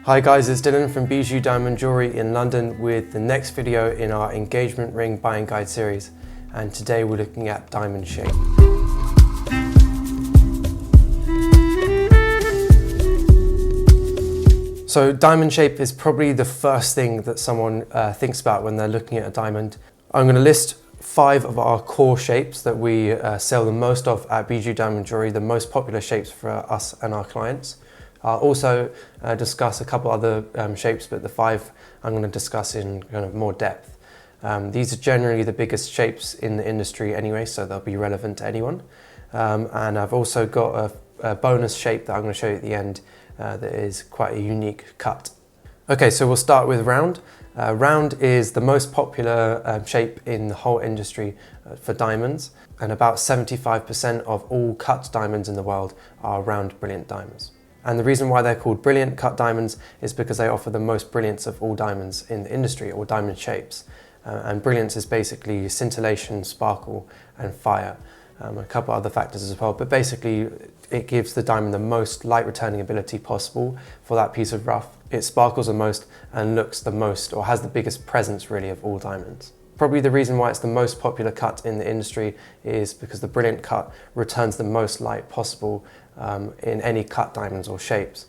Hi guys, it's Dylan from Bijou Diamond Jewellery in London with the next video in our engagement ring buying guide series, and today we're looking at diamond shape. So diamond shape is probably the first thing that someone thinks about when they're looking at a diamond. I'm going to list 5 of our core shapes that we sell the most of at Bijou Diamond Jewellery, the most popular shapes for us and our clients. I'll also discuss a couple other shapes, but the 5 I'm going to discuss in kind of more depth. These are generally the biggest shapes in the industry anyway, so they'll be relevant to anyone. And I've also got a bonus shape that I'm going to show you at the end that is quite a unique cut. Okay, so we'll start with round. Round is the most popular shape in the whole industry for diamonds, and about 75% of all cut diamonds in the world are round brilliant diamonds. And the reason why they're called brilliant cut diamonds is because they offer the most brilliance of all diamonds in the industry, or diamond shapes. And brilliance is basically scintillation, sparkle and fire. A couple other factors as well, but basically it gives the diamond the most light returning ability possible for that piece of rough. It sparkles the most and looks the most, or has the biggest presence really of all diamonds. Probably the reason why it's the most popular cut in the industry is because the brilliant cut returns the most light possible in any cut diamonds or shapes.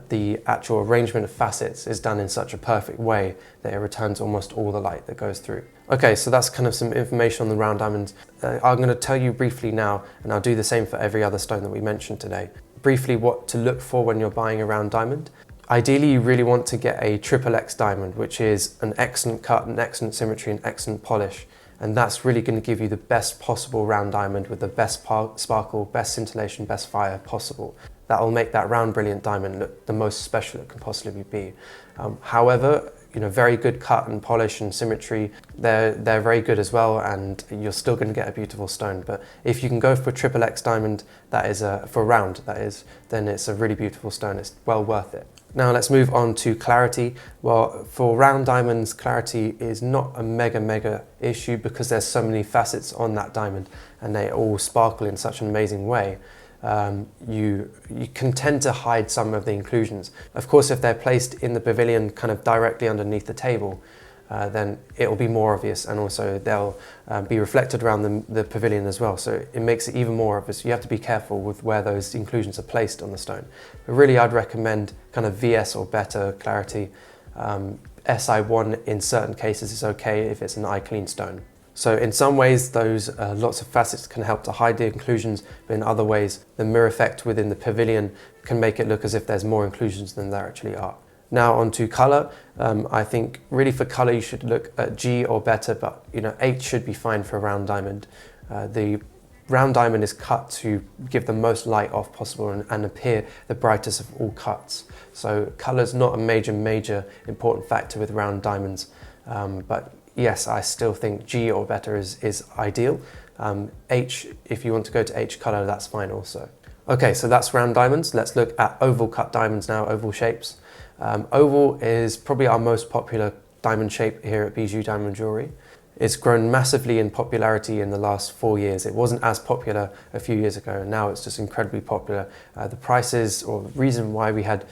The actual arrangement of facets is done in such a perfect way that it returns almost all the light that goes through. Okay, so that's kind of some information on the round diamonds. I'm going to tell you briefly now, and I'll do the same for every other stone that we mentioned today, briefly what to look for when you're buying a round diamond. Ideally, you really want to get a XXX diamond, which is an excellent cut, an excellent symmetry, and excellent polish. And that's really going to give you the best possible round diamond with the best sparkle, best scintillation, best fire possible. That will make that round brilliant diamond look the most special it can possibly be. However, very good cut and polish and symmetry, they're very good as well, and you're still going to get a beautiful stone. But if you can go for XXX diamond, that is for round, that is, then it's a really beautiful stone. It's well worth it. Now let's move on to clarity. Well, for round diamonds, clarity is not a mega issue because there's so many facets on that diamond and they all sparkle in such an amazing way. You can tend to hide some of the inclusions. Of course, if they're placed in the pavilion kind of directly underneath the table, then it will be more obvious, and also they'll be reflected around the pavilion as well, so it makes it even more obvious. You have to be careful with where those inclusions are placed on the stone. But really, I'd recommend kind of VS or better clarity. SI1 in certain cases is okay if it's an eye clean stone. So in some ways, those lots of facets can help to hide the inclusions, but in other ways, the mirror effect within the pavilion can make it look as if there's more inclusions than there actually are. Now onto colour. I think really for colour you should look at G or better, but H should be fine for a round diamond. The round diamond is cut to give the most light off possible and appear the brightest of all cuts. So colour's not a major important factor with round diamonds, but yes, I still think G or better is ideal. H, if you want to go to H colour, that's fine also. Okay, so that's round diamonds. Let's look at oval cut diamonds now, oval shapes. Oval is probably our most popular diamond shape here at Bijou Diamond Jewellery. It's grown massively in popularity in the last 4 years. It wasn't as popular a few years ago, and now it's just incredibly popular. The prices, or the reason why we had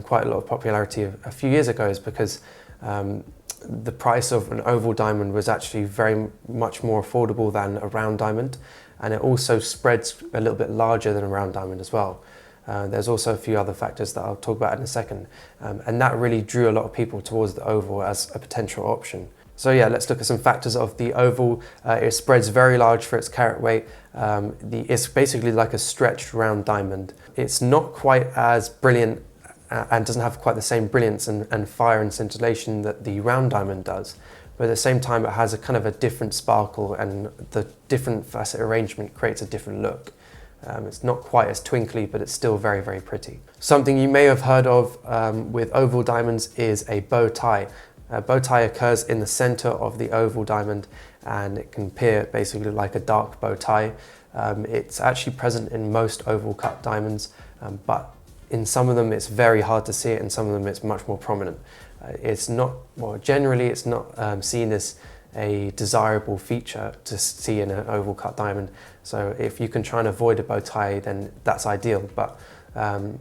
quite a lot of popularity a few years ago, is because the price of an oval diamond was actually very much more affordable than a round diamond, and it also spreads a little bit larger than a round diamond as well. There's also a few other factors that I'll talk about in a second, and that really drew a lot of people towards the oval as a potential option. So yeah, let's look at some factors of the oval. It spreads very large for its carat weight. It's basically like a stretched round diamond. It's not quite as brilliant and doesn't have quite the same brilliance and fire and scintillation that the round diamond does. But at the same time, it has a kind of a different sparkle, and the different facet arrangement creates a different look. It's not quite as twinkly, but it's still very pretty. Something you may have heard of with oval diamonds is a bow tie. A bow tie occurs in the center of the oval diamond, and it can appear basically like a dark bow tie. It's actually present in most oval cut diamonds, but in some of them it's very hard to see it, and some of them it's much more prominent. Generally it's not seen as a desirable feature to see in an oval cut diamond. So if you can try and avoid a bow tie, then that's ideal. But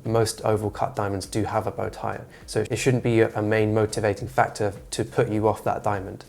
most oval cut diamonds do have a bow tie. So it shouldn't be a main motivating factor to put you off that diamond.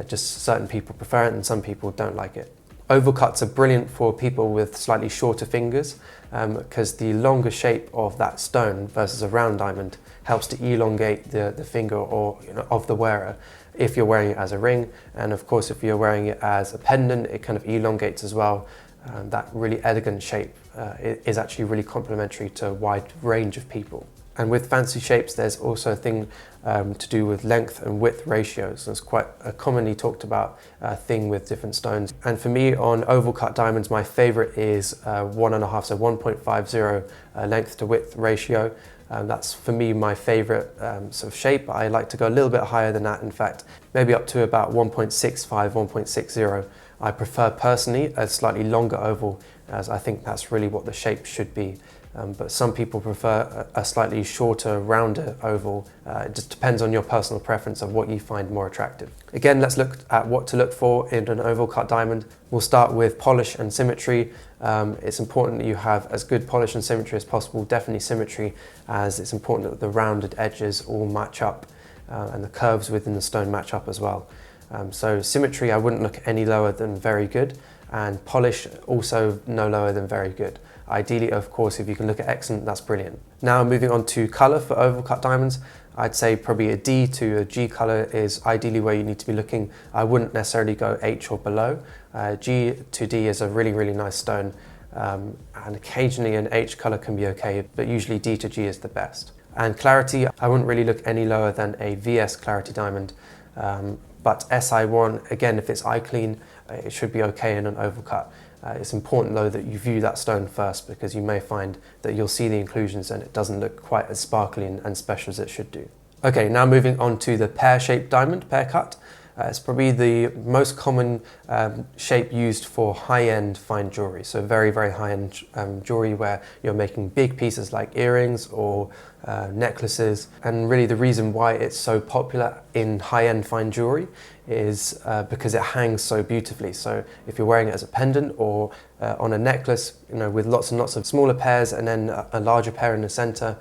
Just certain people prefer it and some people don't like it. Oval cuts are brilliant for people with slightly shorter fingers because the longer shape of that stone versus a round diamond helps to elongate the finger or of the wearer if you're wearing it as a ring. And of course, if you're wearing it as a pendant, it kind of elongates as well. That really elegant shape is actually really complementary to a wide range of people. And with fancy shapes, there's also a thing to do with length and width ratios. It's quite a commonly talked about thing with different stones. And for me, on oval cut diamonds, my favorite is 1.5, so 1.50 length to width ratio. That's for me my favorite sort of shape. I like to go a little bit higher than that, in fact, maybe up to about 1.65, 1.60. I prefer personally a slightly longer oval, as I think that's really what the shape should be. But some people prefer a slightly shorter, rounder oval. It just depends on your personal preference of what you find more attractive. Again, let's look at what to look for in an oval cut diamond. We'll start with polish and symmetry. It's important that you have as good polish and symmetry as possible, definitely symmetry, as it's important that the rounded edges all match up and the curves within the stone match up as well. So symmetry, I wouldn't look any lower than very good, and polish also no lower than very good. Ideally, of course, if you can look at excellent, that's brilliant. Now moving on to color for oval cut diamonds, I'd say probably a D to a G color is ideally where you need to be looking. I wouldn't necessarily go H or below. G to D is a really, really nice stone, and occasionally an H color can be okay, but usually D to G is the best. And clarity, I wouldn't really look any lower than a VS clarity diamond. But SI1, again, if it's eye clean, it should be okay in an oval cut. It's important though that you view that stone first, because you may find that you'll see the inclusions and it doesn't look quite as sparkly and special as it should do. Okay, now moving on to the pear-shaped diamond, pear cut. It's probably the most common shape used for high-end fine jewelry. So very, very high-end jewelry where you're making big pieces like earrings or necklaces. And really the reason why it's so popular in high-end fine jewelry is because it hangs so beautifully. So if you're wearing it as a pendant or on a necklace, with lots and lots of smaller pairs and then a larger pair in the center,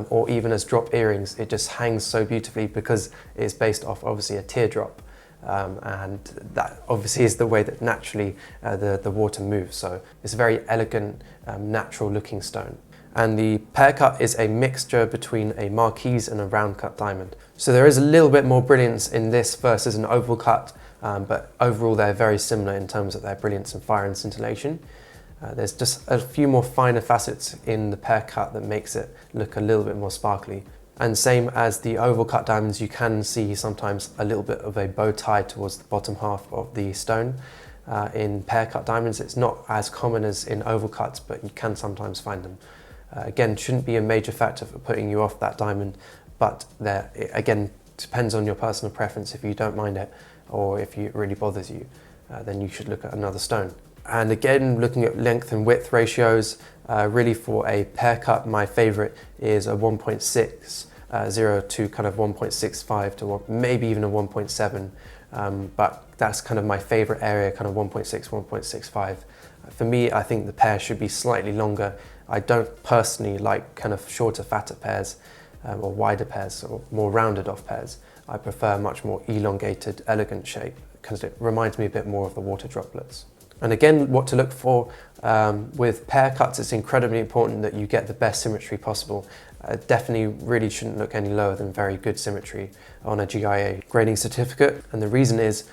or even as drop earrings, it just hangs so beautifully because it's based off obviously a teardrop. And that obviously is the way that naturally the water moves. So it's a very elegant, natural looking stone. And the pear cut is a mixture between a marquise and a round cut diamond. So there is a little bit more brilliance in this versus an oval cut, but overall they're very similar in terms of their brilliance and fire and scintillation. There's just a few more finer facets in the pear cut that makes it look a little bit more sparkly. And same as the oval cut diamonds, you can see sometimes a little bit of a bow tie towards the bottom half of the stone. In pear cut diamonds, it's not as common as in oval cuts, but you can sometimes find them. Again, shouldn't be a major factor for putting you off that diamond, but it again depends on your personal preference. If you don't mind it, or if it really bothers you, then you should look at another stone. And again, looking at length and width ratios, really for a pear cut, my favorite is a 1.60 to kind of 1.65 to maybe even a 1.7. But that's kind of my favorite area, kind of 1.6, 1.65. For me, I think the pear should be slightly longer. I don't personally like kind of shorter, fatter pairs or wider pairs or more rounded off pairs. I prefer a much more elongated, elegant shape because it reminds me a bit more of the water droplets. And again, what to look for with pear cuts, it's incredibly important that you get the best symmetry possible. Definitely really shouldn't look any lower than very good symmetry on a GIA grading certificate. And the reason is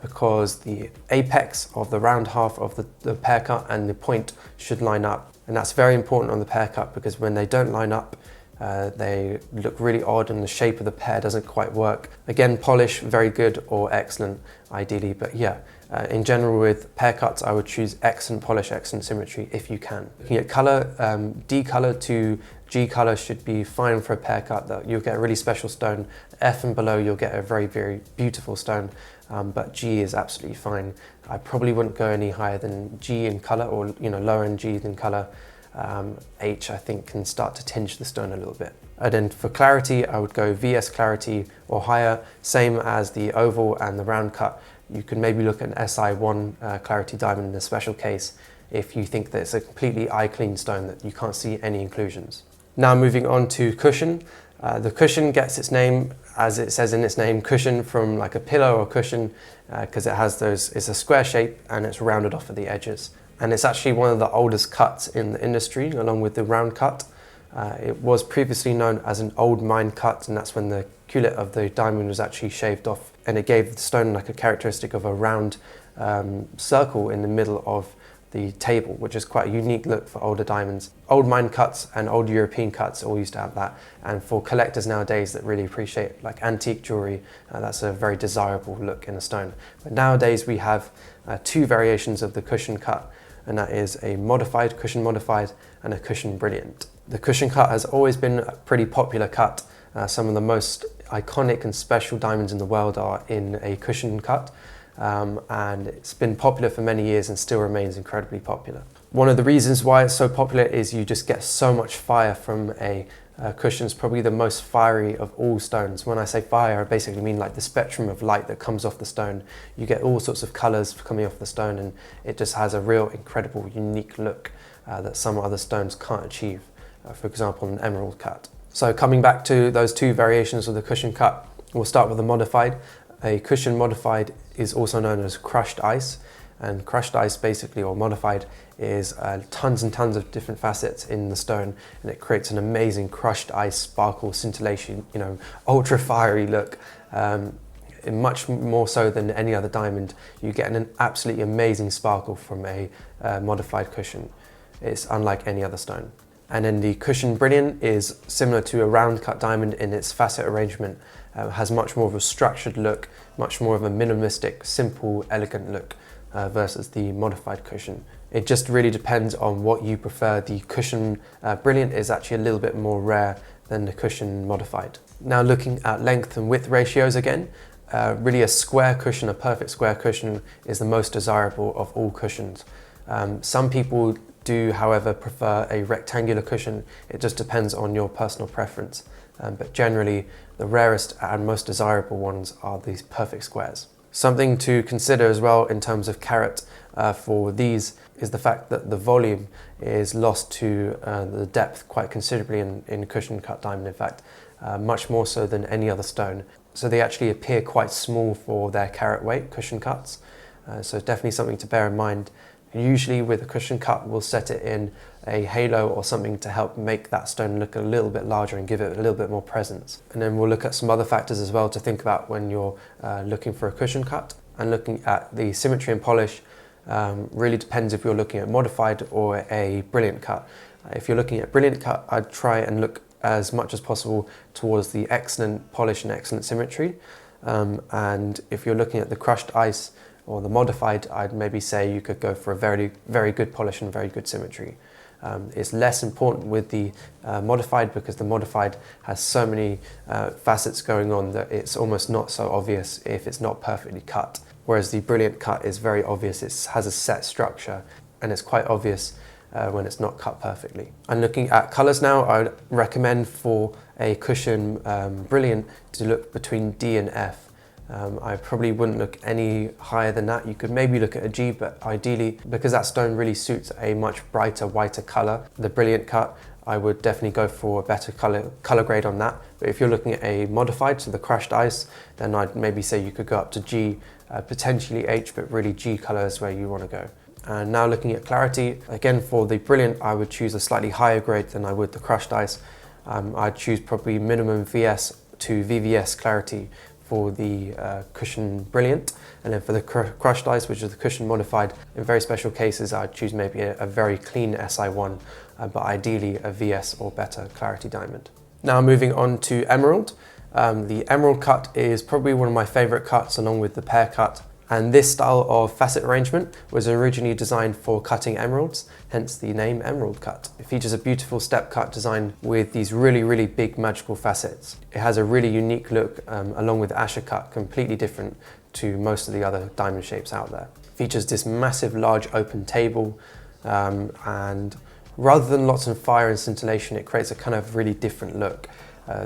because the apex of the round half of the pear cut and the point should line up. And that's very important on the pear cut because when they don't line up, they look really odd and the shape of the pear doesn't quite work. Again, polish, very good or excellent, ideally, but yeah. In general, with pear cuts, I would choose excellent polish, excellent symmetry if you can. Looking at color, D color to G color should be fine for a pear cut. That you'll get a really special stone. F and below, you'll get a very, very beautiful stone. But G is absolutely fine. I probably wouldn't go any higher than G in color, or lower in G than color. H, I think, can start to tinge the stone a little bit. And then for clarity, I would go VS clarity or higher, same as the oval and the round cut. You can maybe look at an SI1 clarity diamond in a special case. if you think that it's a completely eye clean stone that you can't see any inclusions. Now moving on to cushion. The cushion gets its name, as it says in its name, cushion, from like a pillow or cushion, because it's a square shape and it's rounded off at the edges. And it's actually one of the oldest cuts in the industry, along with the round cut. It was previously known as an old mine cut, and that's when the cullet of the diamond was actually shaved off, and it gave the stone like a characteristic of a round circle in the middle of the table, which is quite a unique look for older diamonds. Old mine cuts and old European cuts all used to have that, and for collectors nowadays that really appreciate like antique jewellery, that's a very desirable look in a stone. But nowadays we have two variations of the cushion cut, and that is a modified, cushion modified, and a cushion brilliant. The cushion cut has always been a pretty popular cut. Some of the most iconic and special diamonds in the world are in a cushion cut. And it's been popular for many years and still remains incredibly popular. One of the reasons why it's so popular is you just get so much fire from a cushion. It's probably the most fiery of all stones. When I say fire, I basically mean like the spectrum of light that comes off the stone. You get all sorts of colours coming off the stone, and it just has a real incredible, unique look that some other stones can't achieve. For example, an emerald cut. So coming back to those two variations of the cushion cut, we'll start with the modified. A cushion modified is also known as crushed ice, and crushed ice basically, or modified, is tons and tons of different facets in the stone, and it creates an amazing crushed ice sparkle, scintillation, ultra fiery look. Much more so than any other diamond, you get an absolutely amazing sparkle from a modified cushion. It's unlike any other stone. And then the cushion brilliant is similar to a round cut diamond in its facet arrangement. Has much more of a structured look, much more of a minimalistic, simple, elegant look versus the modified cushion. It just really depends on what you prefer. The cushion brilliant is actually a little bit more rare than the cushion modified. Now looking at length and width ratios again, really a square cushion, a perfect square cushion, is the most desirable of all cushions. Some people do, however, prefer a rectangular cushion. It just depends on your personal preference. But generally, the rarest and most desirable ones are these perfect squares. Something to consider as well in terms of carat for these is the fact that the volume is lost to the depth quite considerably in cushion cut diamond, in fact, much more so than any other stone. So they actually appear quite small for their carat weight, cushion cuts. So definitely something to bear in mind. Usually with a cushion cut, we'll set it in a halo or something to help make that stone look a little bit larger and give it a little bit more presence. And then we'll look at some other factors as well to think about when you're looking for a cushion cut. And looking at the symmetry and polish really depends if you're looking at modified or a brilliant cut. If you're looking at brilliant cut, I'd try and look as much as possible towards the excellent polish and excellent symmetry. And if you're looking at the crushed ice or the modified, I'd maybe say you could go for a very, very good polish and very good symmetry. It's less important with the modified because the modified has so many facets going on that it's almost not so obvious if it's not perfectly cut. Whereas the brilliant cut is very obvious, it has a set structure and it's quite obvious when it's not cut perfectly. And looking at colours now, I would recommend for a cushion brilliant to look between D and F. I probably wouldn't look any higher than that. You could maybe look at a G, but ideally, because that stone really suits a much brighter, whiter colour, the brilliant cut, I would definitely go for a better colour grade on that. But if you're looking at a modified, so the crushed ice, then I'd maybe say you could go up to G, potentially H, but really G colour is where you want to go. And now looking at clarity, again for the brilliant, I would choose a slightly higher grade than I would the crushed ice. I'd choose probably minimum VS to VVS clarity for the cushion brilliant, and then for the crushed ice, which is the cushion modified, in very special cases I'd choose maybe a very clean SI1, but ideally a VS or better clarity diamond. Now moving on to emerald. The emerald cut is probably one of my favourite cuts along with the pear cut. And this style of facet arrangement was originally designed for cutting emeralds, hence the name emerald cut. It features a beautiful step cut design with these really, really big magical facets. It has a really unique look along with Asher cut, completely different to most of the other diamond shapes out there. It features this massive, large open table, and rather than lots of fire and scintillation, it creates a kind of really different look.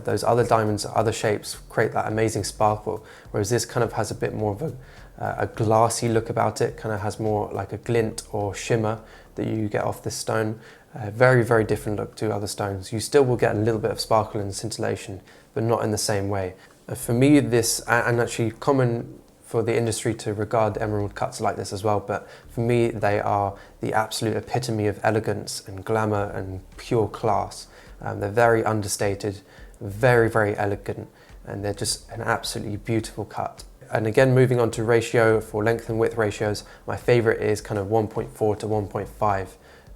Those other diamonds, other shapes create that amazing sparkle, whereas this kind of has a bit more of a glassy look about it, kind of has more like a glint or shimmer that you get off this stone. Very, very different look to other stones. You still will get a little bit of sparkle and scintillation, but not in the same way. For me, this, and actually common for the industry to regard emerald cuts like this as well, but for me, they are the absolute epitome of elegance and glamour and pure class. They're very understated, very, very elegant, and they're just an absolutely beautiful cut. And again, moving on to ratio, for length and width ratios, my favorite is kind of 1.4 to 1.5.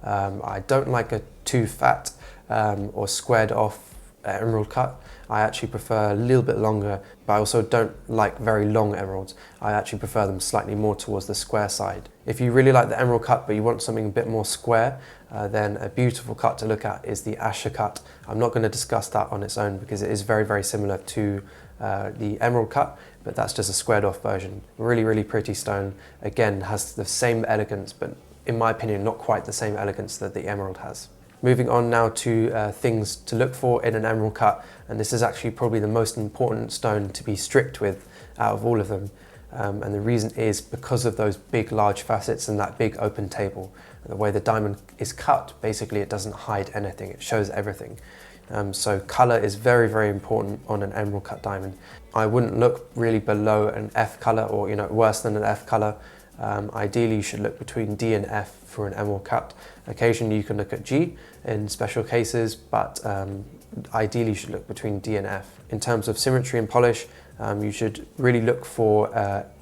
I don't like a too fat or squared off emerald cut. I actually prefer a little bit longer, but I also don't like very long emeralds. I actually prefer them slightly more towards the square side. If you really like the emerald cut, but you want something a bit more square, then a beautiful cut to look at is the Asher cut. I'm not going to discuss that on its own because it is very, very similar to the emerald cut, but that's just a squared off version. Really, really pretty stone. Again, has the same elegance, but in my opinion, not quite the same elegance that the emerald has. Moving on now to things to look for in an emerald cut, and this is actually probably the most important stone to be strict with out of all of them. And the reason is because of those big large facets and that big open table. The way the diamond is cut, basically it doesn't hide anything, it shows everything. So colour is very, very important on an emerald cut diamond. I wouldn't look really below an F colour or worse than an F colour. Ideally you should look between D and F for an emerald cut. Occasionally you can look at G in special cases, but ideally you should look between D and F. In terms of symmetry and polish, you should really look for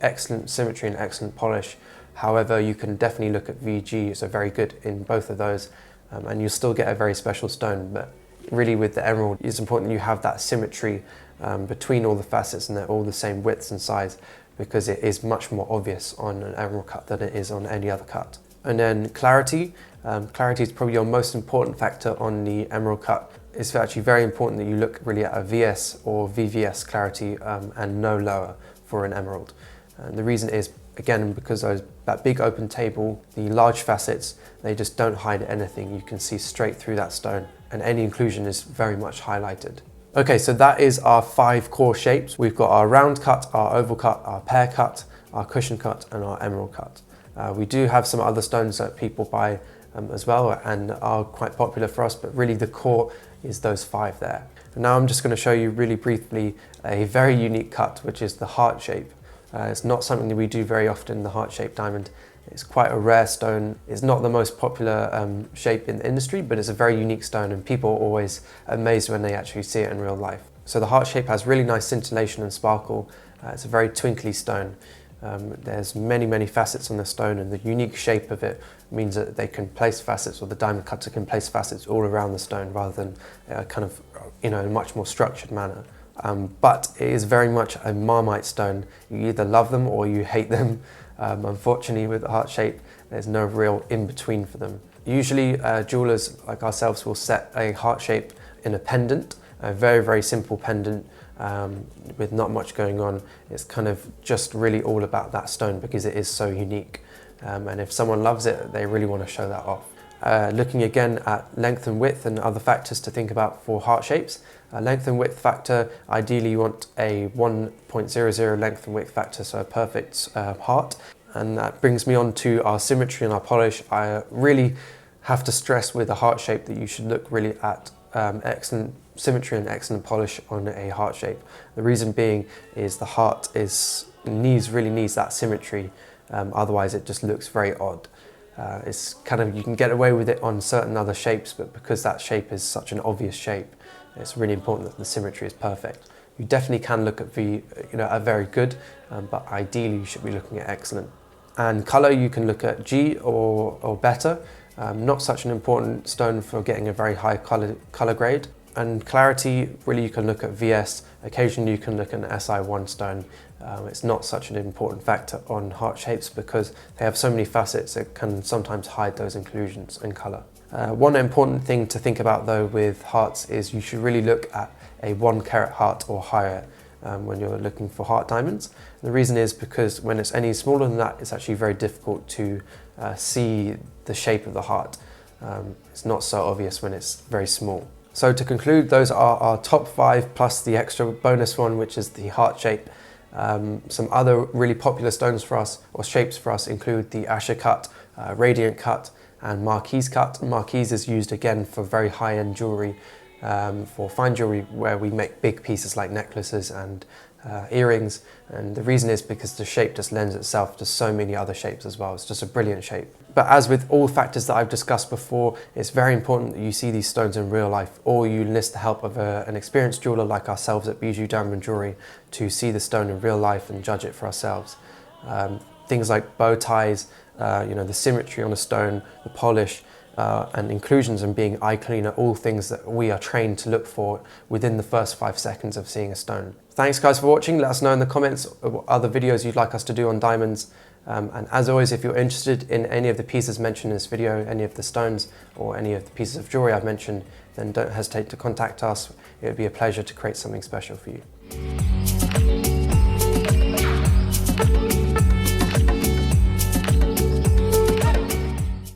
excellent symmetry and excellent polish. However, you can definitely look at VG, so very good in both of those, and you'll still get a very special stone. But really with the emerald, it's important that you have that symmetry between all the facets and they're all the same widths and size, because it is much more obvious on an emerald cut than it is on any other cut. And then clarity. Clarity is probably your most important factor on the emerald cut. It's actually very important that you look really at a VS or VVS clarity and no lower for an emerald. And the reason is, again, because that big open table, the large facets, they just don't hide anything. You can see straight through that stone, and any inclusion is very much highlighted. Okay, so that is our 5 core shapes. We've got our round cut, our oval cut, our pear cut, our cushion cut, and our emerald cut. We do have some other stones that people buy as well and are quite popular for us, but really the core is those 5 there. And now I'm just going to show you really briefly a very unique cut, which is the heart shape. It's not something that we do very often, the heart-shaped diamond. It's quite a rare stone. It's not the most popular shape in the industry, but it's a very unique stone and people are always amazed when they actually see it in real life. So the heart shape has really nice scintillation and sparkle. It's a very twinkly stone. There's many, many facets on the stone, and the unique shape of it means that they can place facets, or the diamond cutter can place facets all around the stone rather than in a much more structured manner. But it is very much a Marmite stone. You either love them or you hate them. Unfortunately, with the heart shape, there's no real in-between for them. Usually jewelers like ourselves will set a heart shape in a pendant, a very, very simple pendant with not much going on. It's kind of just really all about that stone because it is so unique. And if someone loves it, they really want to show that off. Looking again at length and width and other factors to think about for heart shapes. Length and width factor, ideally you want a 1.00 length and width factor, so a perfect heart. And that brings me on to our symmetry and our polish. I really have to stress with a heart shape that you should look really at excellent symmetry and excellent polish on a heart shape. The reason being is the heart really needs that symmetry, otherwise it just looks very odd. It's kind of, you can get away with it on certain other shapes, but because that shape is such an obvious shape, it's really important that the symmetry is perfect. You definitely can look at a very good, but ideally you should be looking at excellent. And colour, you can look at G or better. Not such an important stone for getting a very high colour grade. And clarity, really you can look at VS. Occasionally you can look at an SI1 stone. It's not such an important factor on heart shapes because they have so many facets that can sometimes hide those inclusions and colour. One important thing to think about though with hearts is you should really look at a 1 carat heart or higher when you're looking for heart diamonds. The reason is because when it's any smaller than that, it's actually very difficult to see the shape of the heart. It's not so obvious when it's very small. So to conclude, those are our top 5 plus the extra bonus one, which is the heart shape. Some other really popular stones for us, or shapes for us, include the Asher cut, Radiant cut, and marquise cut. Marquise is used again for very high-end jewellery, for fine jewellery where we make big pieces like necklaces and earrings, and the reason is because the shape just lends itself to so many other shapes as well. It's just a brilliant shape. But as with all factors that I've discussed before, it's very important that you see these stones in real life, or you enlist the help of an experienced jeweller like ourselves at Bijou Diamond Jewellery to see the stone in real life and judge it for ourselves. Things like bow ties, the symmetry on a stone, the polish, and inclusions and being eye clean are all things that we are trained to look for within the first 5 seconds of seeing a stone. Thanks guys for watching. Let us know in the comments what other videos you'd like us to do on diamonds. And as always, if you're interested in any of the pieces mentioned in this video, any of the stones or any of the pieces of jewellery I've mentioned, then don't hesitate to contact us. It would be a pleasure to create something special for you.